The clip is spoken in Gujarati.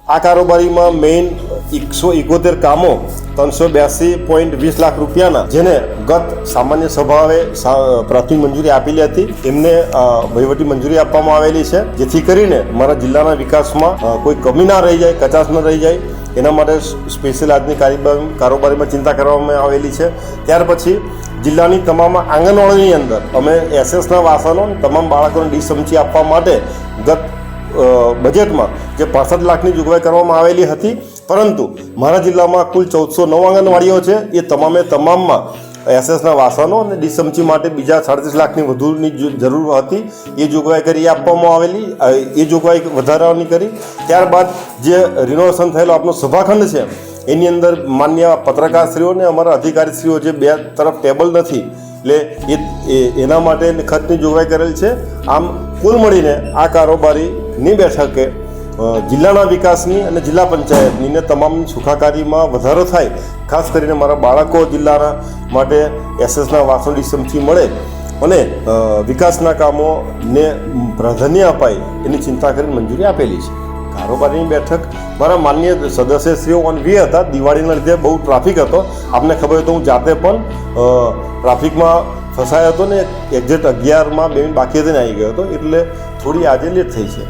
આ કારોબારીમાં મેઇન 171 કામો 382.20 લાખ રૂપિયાના જેને ગત સામાન્ય સભાએ પ્રાથમિક મંજૂરી આપેલી હતી એમને વહીવટી મંજૂરી આપવામાં આવેલી છે, જેથી કરીને મારા જિલ્લાના વિકાસમાં કોઈ કમી ના રહી જાય, કચાશ ન રહી જાય, એના માટે સ્પેશિયલ આજની કારોબારીમાં ચિંતા કરવામાં આવેલી છે. ત્યાર પછી જિલ્લાની તમામ આંગણવાડીની અંદર અમે એસએસના વાસણો તમામ બાળકોને ડીસમચી આપવા માટે ગત બજેટમાં જે 65 લાખની જોગવાઈ કરવામાં આવેલી હતી, પરંતુ મારા જિલ્લામાં કુલ 1409 આંગણવાડીઓ છે. એ તમામમાં એસએસના વાસણો અને ડીસમચી માટે બીજા 37 લાખની વધુની જરૂર હતી. એ જોગવાઈ કરી આપવામાં આવેલી, એ જોગવાઈ વધારવાની કરી. ત્યારબાદ જે રિનોવેશન થયેલો આપણો સભાખંડ છે એની અંદર માન્ય પત્રકારશ્રીઓ અને અમારા અધિકારીશ્રીઓ જે બે તરફ ટેબલ નથી એટલે એના માટે ખર્ચની જોગવાઈ કરેલ છે. આમ કુલ મળીને આ કારોબારીની બેઠકે જિલ્લાના વિકાસની અને જિલ્લા પંચાયતની ને તમામની સુખાકારીમાં વધારો થાય, ખાસ કરીને મારા બાળકો જિલ્લાના માટે એસએસના વાસણ ડીસમચી મળે અને વિકાસના કામોને પ્રાધાન્ય અપાય એની ચિંતા કરીને મંજૂરી આપેલી છે. કારોબારીની બેઠક મારા માન્ય સદસ્યશ્રીઓ ઓન વે હતા. દિવાળીના લીધે બહુ ટ્રાફિક હતો. આપને ખબર હોય તો હું જાતે પણ ટ્રાફિકમાં ફસાયો હતો ને એક્ઝેક્ટ 11માં બેન બાકી હતી ને આવી ગયો હતો, એટલે થોડી આજે લેટ થઈ છે.